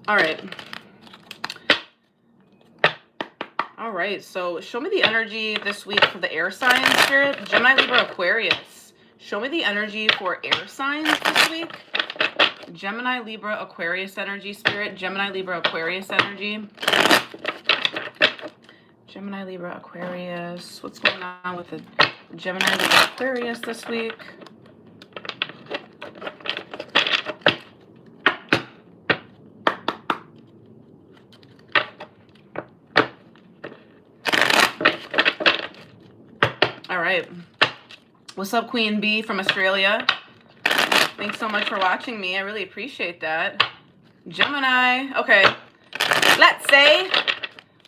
All right. All right, so show me the energy this week for the air signs, Spirit. Gemini, Libra, Aquarius. Show me the energy for air signs this week. Gemini, Libra, Aquarius energy, Spirit. Gemini, Libra, Aquarius energy. Gemini, Libra, Aquarius. What's going on with the Gemini, Libra, Aquarius this week? All right. What's up, Queen B from Australia? Thanks so much for watching me. I really appreciate that. Gemini. Okay. Let's say,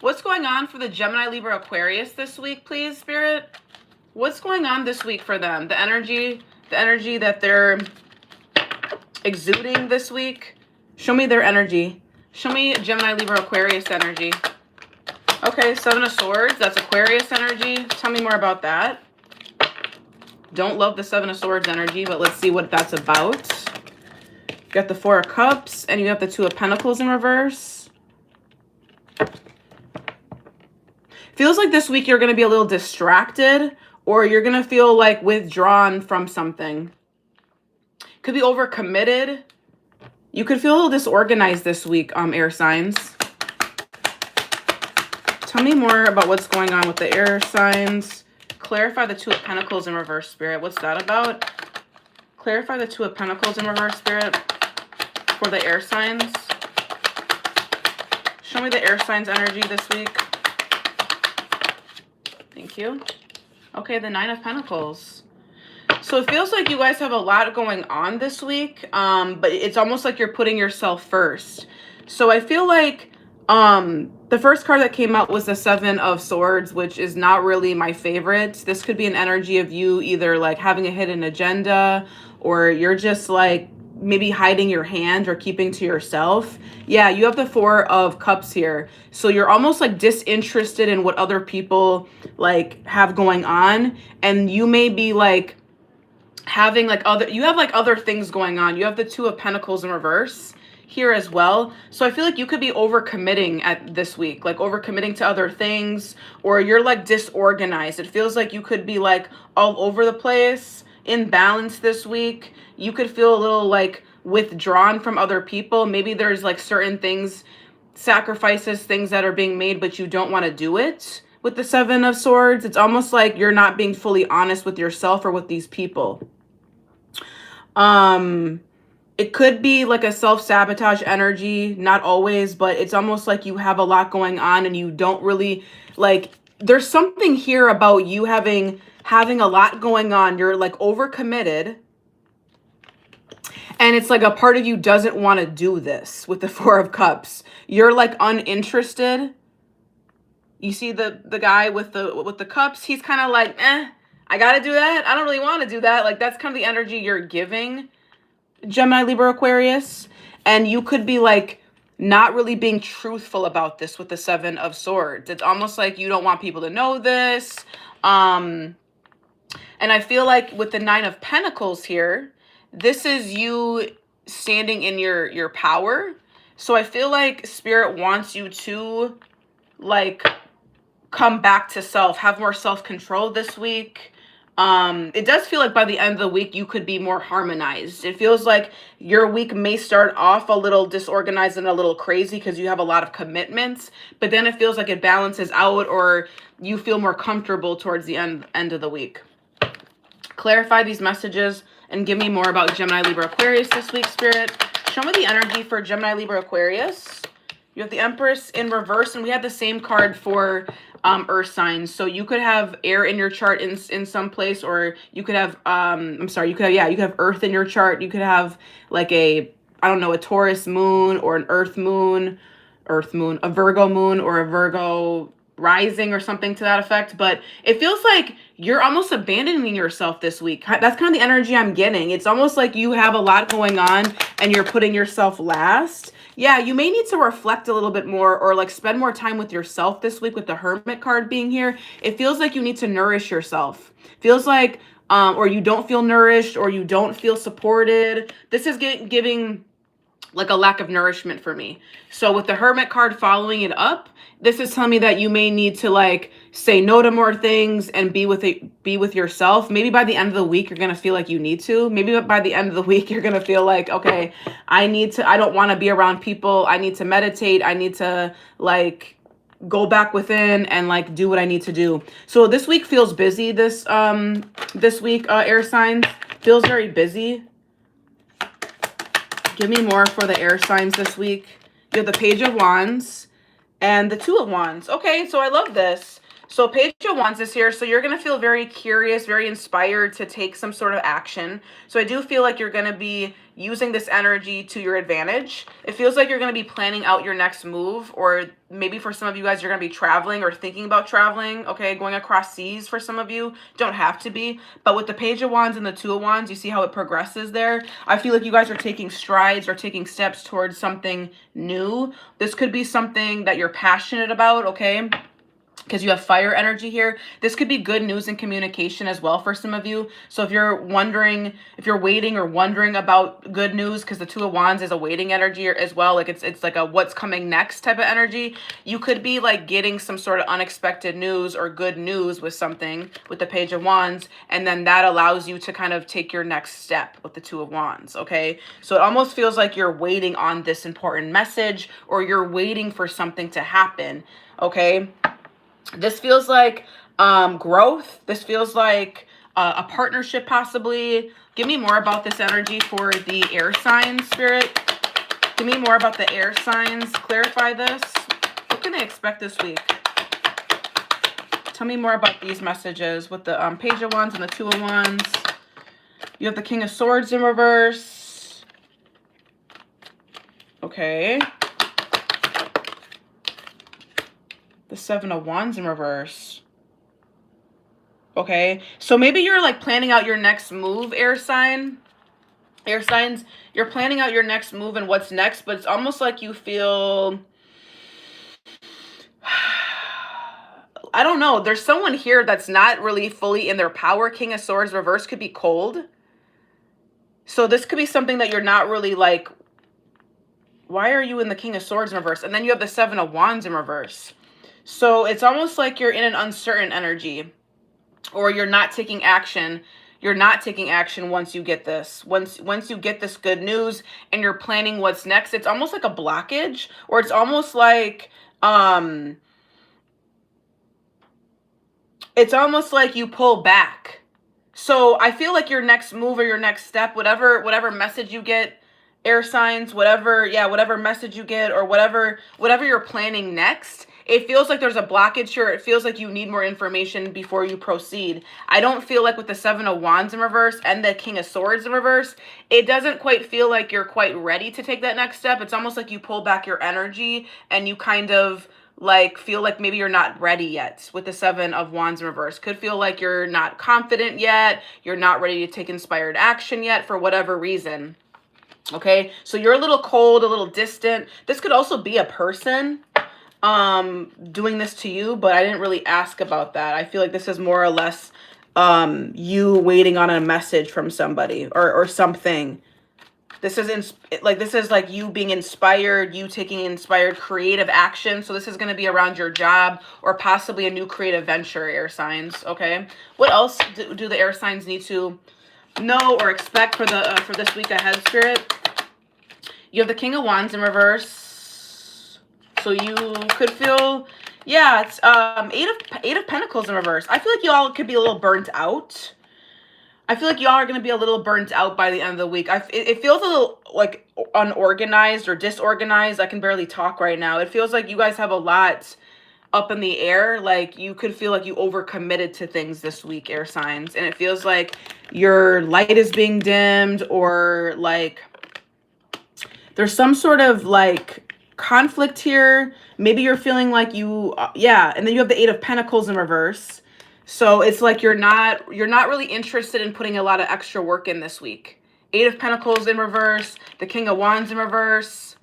what's going on for the Gemini, Libra, Aquarius this week, please, Spirit? What's going on this week for them? The energy that they're exuding this week. Show me their energy. Show me Gemini, Libra, Aquarius energy. Okay, Seven of Swords. That's Aquarius energy. Tell me more about that. Don't love the Seven of Swords energy, but let's see what that's about. You got the Four of Cups, and you have the Two of Pentacles in reverse. Feels like this week you're going to be a little distracted, or you're going to feel like withdrawn from something. Could be overcommitted. You could feel a little disorganized this week, air signs. Tell me more about what's going on with the air signs. Clarify the Two of Pentacles in reverse, Spirit. What's that about? Clarify the Two of Pentacles in reverse, Spirit, for the air signs. Show me the air signs energy this week. Thank you. Okay, the Nine of Pentacles. So it feels like you guys have a lot going on this week, but it's almost like you're putting yourself first. So I feel like the first card that came out was the Seven of Swords, which is not really my favorite. This could be an energy of you either like having a hidden agenda, or you're just like maybe hiding your hand or keeping to yourself. Yeah, you have the Four of Cups here. So you're almost like disinterested in what other people like have going on. And you may be like having like other things going on. You have the Two of Pentacles in reverse here as well. So I feel like you could be overcommitting at this week, like overcommitting to other things, or you're like disorganized. It feels like you could be like all over the place, imbalanced this week. You could feel a little like withdrawn from other people. Maybe there's like certain things, sacrifices, things that are being made, but you don't want to do it. With the Seven of Swords, it's almost like you're not being fully honest with yourself or with these people. It could be like a self-sabotage energy, not always, but it's almost like you have a lot going on and you don't really like, there's something here about you having a lot going on. You're like overcommitted. And it's like a part of you doesn't want to do this with the Four of Cups. You're like uninterested. You see the guy with the cups, he's kind of like, I got to do that. I don't really want to do that. Like that's kind of the energy you're giving, Gemini, Libra, Aquarius. And you could be like not really being truthful about this with the Seven of Swords. It's almost like you don't want people to know this. And I feel like with the Nine of Pentacles here, this is you standing in your power. So I feel like Spirit wants you to like come back to self, have more self-control this week. It does feel like by the end of the week, you could be more harmonized. It feels like your week may start off a little disorganized and a little crazy because you have a lot of commitments, but then it feels like it balances out, or you feel more comfortable towards the end of the week. Clarify these messages and give me more about Gemini, Libra, Aquarius this week, Spirit. Show me the energy for Gemini, Libra, Aquarius. You have the Empress in reverse, and we had the same card for earth signs. So you could have air in your chart in some place, or you could have you could have earth in your chart. You could have like a Taurus moon or an earth moon, a Virgo moon or a Virgo rising or something to that effect. But it feels like you're almost abandoning yourself this week. That's kind of the energy I'm getting. It's almost like you have a lot going on and you're putting yourself last. Yeah, you may need to reflect a little bit more, or like spend more time with yourself this week with the Hermit card being here. It feels like you need to nourish yourself. Feels like, or you don't feel nourished, or you don't feel supported. This is giving like a lack of nourishment for me. So with the Hermit card following it up, this is telling me that you may need to like say no to more things and be with yourself. Maybe by the end of the week, you're going to feel like you need to. Maybe by the end of the week, you're going to feel like, okay, I don't want to be around people. I need to meditate. I need to like go back within and like do what I need to do. So this week feels busy. This week, air signs, feels very busy. Give me more for the air signs this week. You have the Page of Wands and the Two of Wands. Okay, so I love this. So Page of Wands is here. So you're going to feel very curious, very inspired to take some sort of action. So I do feel like you're going to be using this energy to your advantage. It feels like you're going to be planning out your next move, or maybe for some of you guys, you're going to be traveling or thinking about traveling, okay, going across seas for some of you. Don't have to be. But with the Page of Wands and the Two of Wands, you see how it progresses there? I feel like you guys are taking strides or taking steps towards something new. This could be something that you're passionate about, okay? Because you have fire energy here. This could be good news and communication as well for some of you. So if you're wondering, if you're waiting or wondering about good news, because the Two of Wands is a waiting energy as well, like it's like a what's coming next type of energy, you could be like getting some sort of unexpected news or good news with something with the Page of Wands, and then that allows you to kind of take your next step with the Two of Wands, okay? So it almost feels like you're waiting on this important message, or you're waiting for something to happen, okay? This feels like growth. This feels like a partnership possibly. Give me more about this energy for the air signs, Spirit. Give me more about the air signs. Clarify this. What can they expect this week? Tell me more about these messages with the Page of Wands and the Two of Wands. You have the King of Swords in reverse. Okay. The Seven of Wands in reverse. Okay, so maybe you're like planning out your next move, air signs. You're planning out your next move and what's next, but it's almost like you feel, I don't know, there's someone here that's not really fully in their power. King of Swords reverse could be cold. So this could be something that you're not really like, why are you in the King of Swords in reverse? And then you have the Seven of Wands in reverse. So it's almost like you're in an uncertain energy, or you're not taking action. You're not taking action once you get this. Once you get this good news and you're planning what's next, it's almost like a blockage, or it's almost like you pull back. So I feel like your next move or your next step, whatever message you get, air signs, whatever message you get, or whatever you're planning next, it feels like there's a blockage here. It feels like you need more information before you proceed. I don't feel like with the Seven of Wands in reverse and the King of Swords in reverse, it doesn't quite feel like you're quite ready to take that next step. It's almost like you pull back your energy and you kind of like feel like maybe you're not ready yet with the Seven of Wands in reverse. Could feel like you're not confident yet. You're not ready to take inspired action yet for whatever reason. Okay, so you're a little cold, a little distant. This could also be a person doing this to you, but I didn't really ask about that. I feel like this is more or less you waiting on a message from somebody or something. This is like you being inspired, you taking inspired creative action. So this is going to be around your job or possibly a new creative venture, air signs. Okay, what else do the air signs need to know or expect for this week ahead, Spirit? You have the King of Wands in reverse. So you could feel, yeah, it's Eight of Pentacles in reverse. I feel like y'all could be a little burnt out. I feel like y'all are going to be a little burnt out by the end of the week. It feels a little like unorganized or disorganized. I can barely talk right now. It feels like you guys have a lot up in the air. Like you could feel like you overcommitted to things this week, air signs. And it feels like your light is being dimmed, or like there's some sort of like conflict here. Maybe you're feeling like you, yeah. And then you have the Eight of Pentacles in reverse. So it's like you're not really interested in putting a lot of extra work in this week. Eight of Pentacles in reverse, the King of Wands in reverse.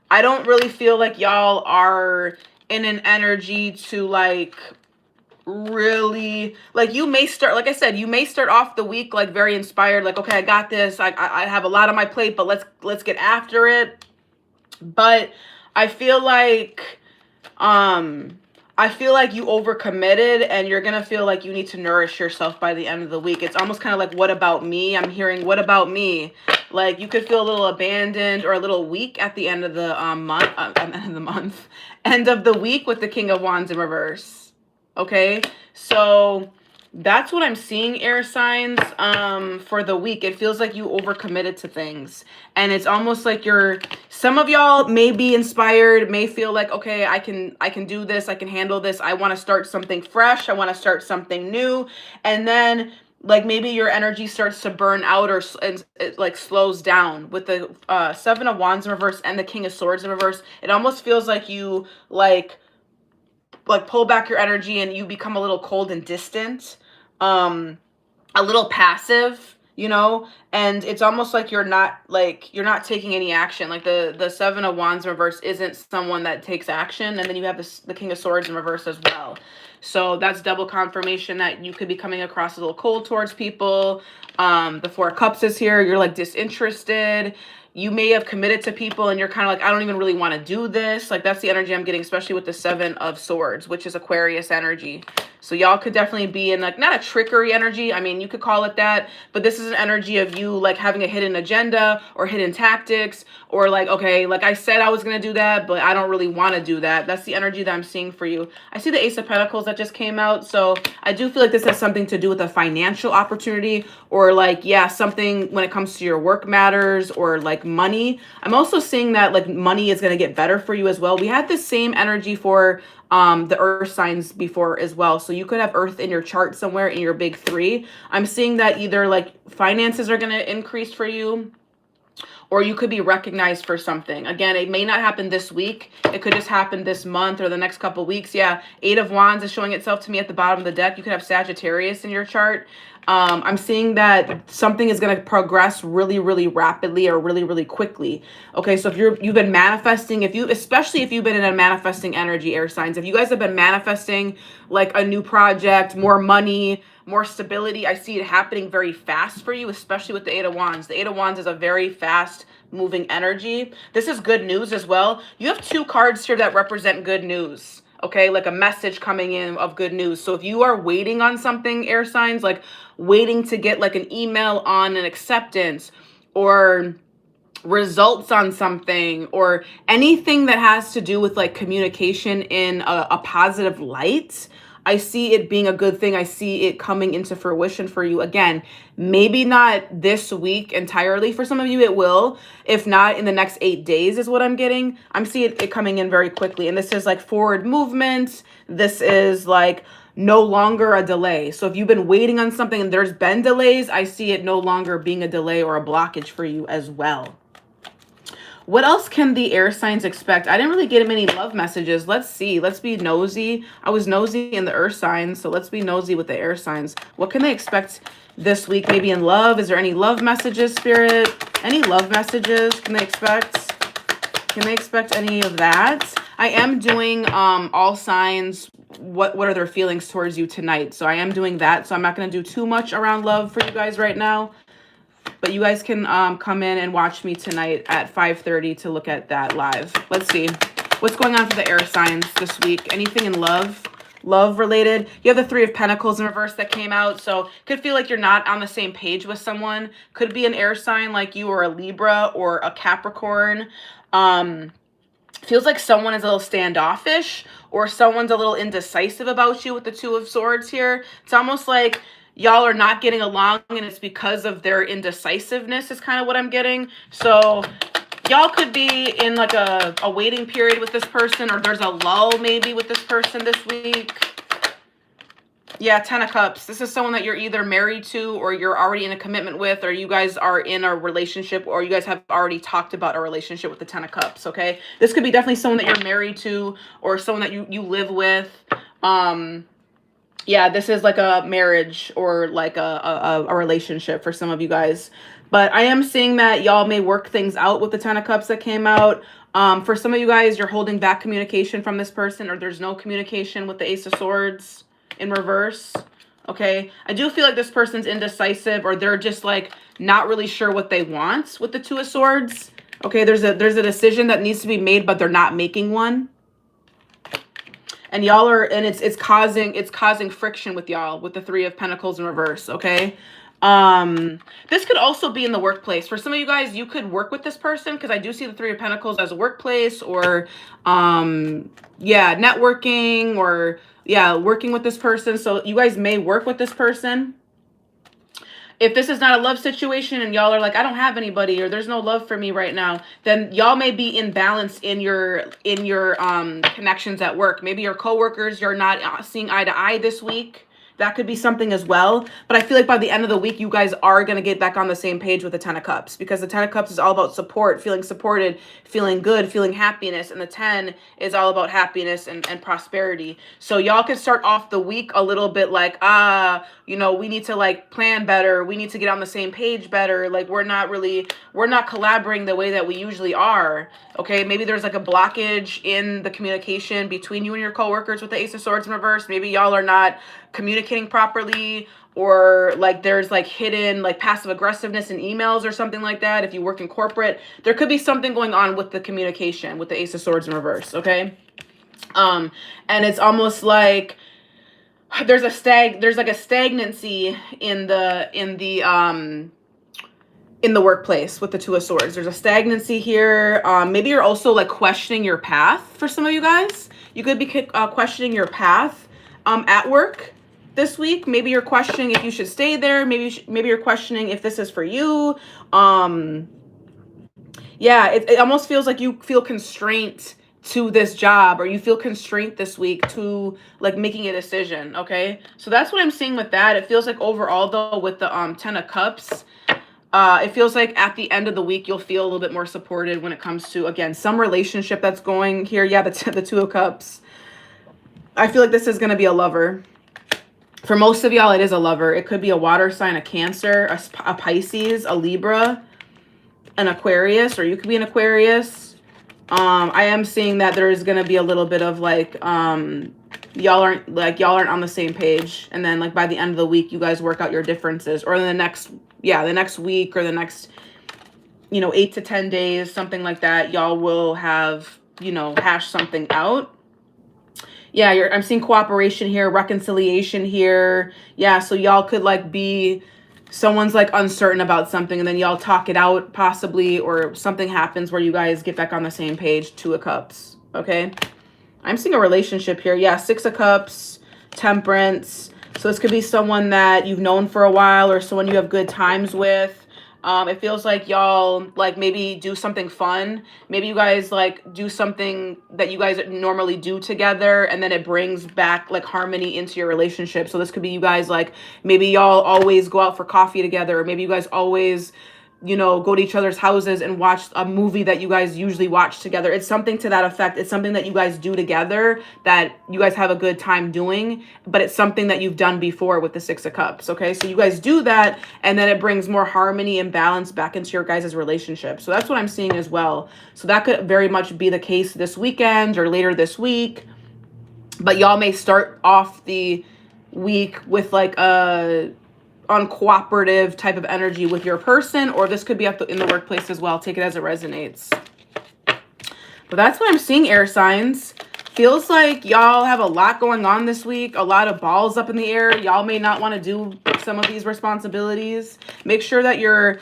I don't really feel like y'all are in an energy to like really, like, you may start, like I said, you may start off the week like very inspired, like, okay, I got this, I have a lot on my plate, but let's get after it. But I feel like you overcommitted, and you're gonna feel like you need to nourish yourself by the end of the week. It's almost kind of like, what about me? I'm hearing, what about me? Like, you could feel a little abandoned or a little weak at the end of the end of the week with the King of Wands in reverse. Okay, so that's what I'm seeing, air signs, for the week. It feels like you overcommitted to things, and it's almost like some of y'all may be inspired, may feel like, okay, I can do this, I can handle this, I want to start something fresh, I want to start something new. And then, like, maybe your energy starts to burn out, or it like slows down with the Seven of Wands in reverse and the King of Swords in reverse. It almost feels like you like pull back your energy, and you become a little cold and distant, a little passive, you know. And it's almost like you're not taking any action. Like the Seven of Wands in reverse isn't someone that takes action, and then you have the King of Swords in reverse as well. So that's double confirmation that you could be coming across a little cold towards people. The Four of Cups is here. You're like disinterested. You may have committed to people, and you're kind of like, I don't even really want to do this. Like, that's the energy I'm getting, especially with the Seven of Swords, which is Aquarius energy. So y'all could definitely be in, like, not a trickery energy. I mean, you could call it that, but this is an energy of you, like, having a hidden agenda or hidden tactics, or like, okay, like I said I was going to do that, but I don't really want to do that. That's the energy that I'm seeing for you. I see the Ace of Pentacles that just came out. So I do feel like this has something to do with a financial opportunity, or like, yeah, something when it comes to your work matters, or like money. I'm also seeing that like money is going to get better for you as well. We had the same energy for the earth signs before as well. So you could have earth in your chart somewhere in your big three. I'm seeing that either like finances are going to increase for you, or you could be recognized for something. Again, it may not happen this week. It could just happen this month or the next couple weeks. Yeah, Eight of Wands is showing itself to me at the bottom of the deck. You could have Sagittarius in your chart. I'm seeing that something is going to progress really, really rapidly, or really, really quickly. Okay, so if you've been manifesting, especially if you've been in a manifesting energy, air signs, if you guys have been manifesting like a new project, more money, more stability, I see it happening very fast for you, especially with the Eight of Wands. The Eight of Wands is a very fast moving energy. This is good news as well. You have two cards here that represent good news. Okay, like a message coming in of good news. So if you are waiting on something, air signs, like waiting to get like an email on an acceptance, or results on something, or anything that has to do with like communication in a positive light, I see it being a good thing. I see it coming into fruition for you. Again, maybe not this week entirely. For some of you, it will. If not, in the next 8 days is what I'm getting. I'm seeing it coming in very quickly. And this is like forward movement. This is like no longer a delay. So if you've been waiting on something and there's been delays, I see it no longer being a delay or a blockage for you as well. What else can the air signs expect? I didn't really get many love messages. Let's see. Let's be nosy. I was nosy in the earth signs, so let's be nosy with the air signs. What can they expect this week? Maybe in love. Is there any love messages, Spirit? Any love messages can they expect? Can they expect any of that? I am doing all signs. What are their feelings towards you tonight? So I am doing that. So I'm not going to do too much around love for you guys right now. But you guys can come in and watch me tonight at 5:30 to look at that live. Let's see. What's going on for the air signs this week? Anything in love? Love related? You have the Three of Pentacles in reverse that came out. So could feel like you're not on the same page with someone. Could be an air sign like you, or a Libra, or a Capricorn. Feels like someone is a little standoffish, or someone's a little indecisive about you with the Two of Swords here. It's almost like y'all are not getting along, and it's because of their indecisiveness is kind of what I'm getting. So y'all could be in like a waiting period with this person, or there's a lull maybe with this person this week. Yeah, Ten of Cups. This is someone that you're either married to, or you're already in a commitment with, or you guys are in a relationship, or you guys have already talked about a relationship with the Ten of Cups, okay? This could be definitely someone that you're married to, or someone that you live with. Yeah, this is like a marriage, or like a relationship for some of you guys. But I am seeing that y'all may work things out with the Ten of Cups that came out. For some of you guys, you're holding back communication from this person, or there's no communication with the Ace of Swords. in reverse. Okay, I do feel like this person's indecisive, or they're just like not really sure what they want with the Two of Swords. Okay, there's a decision that needs to be made, but they're not making one. And y'all are, and it's causing friction with y'all with the Three of Pentacles in reverse. Okay, this could also be in the workplace. For some of you guys, you could work with this person, because I do see the Three of Pentacles as a workplace, or yeah, networking, or yeah, working with this person. So you guys may work with this person. If this is not a love situation and y'all are like, I don't have anybody, or there's no love for me right now, then y'all may be in balance in your connections at work. Maybe your coworkers, you're not seeing eye to eye this week. That could be something as well. But I feel like by the end of the week, you guys are going to get back on the same page with the Ten of Cups, because the Ten of Cups is all about support, feeling supported, feeling good, feeling happiness. And the 10 is all about happiness and prosperity. So y'all can start off the week a little bit like, you know, we need to like plan better. We need to get on the same page better. Like we're not collaborating the way that we usually are. Okay, maybe there's like a blockage in the communication between you and your coworkers with the Ace of Swords in reverse. Maybe y'all are not communicating properly, or like there's like hidden like passive aggressiveness in emails or something like that. If you work in corporate, there could be something going on with the communication with the Ace of Swords in reverse. Okay, and it's almost like there's like a stagnancy in the workplace with the Two of Swords. There's a stagnancy here. Maybe you're also like questioning your path. For some of you guys, you could be questioning your path at work this week. Maybe you're questioning if you should stay there. Maybe you're questioning if this is for you. Yeah, it almost feels like you feel constraint to this job, or you feel constraint this week to like making a decision. Okay, so that's what I'm seeing with that. It feels like overall though, with the Ten of Cups, it feels like at the end of the week, you'll feel a little bit more supported when it comes to, again, some relationship that's going here. Yeah, the Two of Cups. I feel like this is going to be a lover. For most of y'all, it is a lover. It could be a water sign, a Cancer, a Pisces, a Libra, an Aquarius, or you could be an Aquarius. I am seeing that there is going to be a little bit of like, y'all aren't on the same page. And then like by the end of the week, you guys work out your differences, or in the next week, or the next, 8 to 10 days, something like that. Y'all will have, hash something out. Yeah, I'm seeing cooperation here, reconciliation here. Yeah, so y'all could like be, someone's like uncertain about something, and then y'all talk it out possibly, or something happens where you guys get back on the same page. Two of Cups. Okay, I'm seeing a relationship here. Yeah, Six of Cups, Temperance. So this could be someone that you've known for a while, or someone you have good times with. It feels like y'all like maybe do something fun. Maybe you guys like do something that you guys normally do together, and then it brings back like harmony into your relationship. So this could be you guys like, maybe y'all always go out for coffee together, or maybe you guys always go to each other's houses and watch a movie that you guys usually watch together. It's something to that effect. It's something that you guys do together that you guys have a good time doing, but it's something that you've done before with the Six of Cups. Okay, so you guys do that, and then it brings more harmony and balance back into your guys' relationship. So that's what I'm seeing as well. So that could very much be the case this weekend or later this week, but y'all may start off the week with like a uncooperative type of energy with your person, or this could be in the workplace as well. Take it as it resonates. But that's what I'm seeing, air signs. Feels like y'all have a lot going on this week, a lot of balls up in the air. Y'all may not want to do some of these responsibilities. Make sure that you're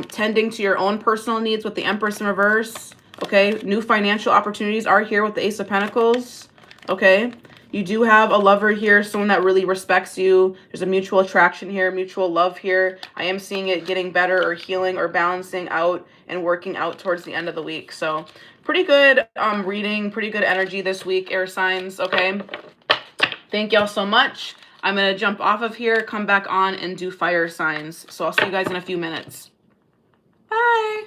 tending to your own personal needs with the Empress in reverse. Okay, new financial opportunities are here with the Ace of Pentacles. Okay, you do have a lover here, someone that really respects you. There's a mutual attraction here, mutual love here. I am seeing it getting better, or healing, or balancing out and working out towards the end of the week. So pretty good reading, pretty good energy this week, air signs. Okay, thank y'all so much. I'm going to jump off of here, come back on and do fire signs. So I'll see you guys in a few minutes. Bye.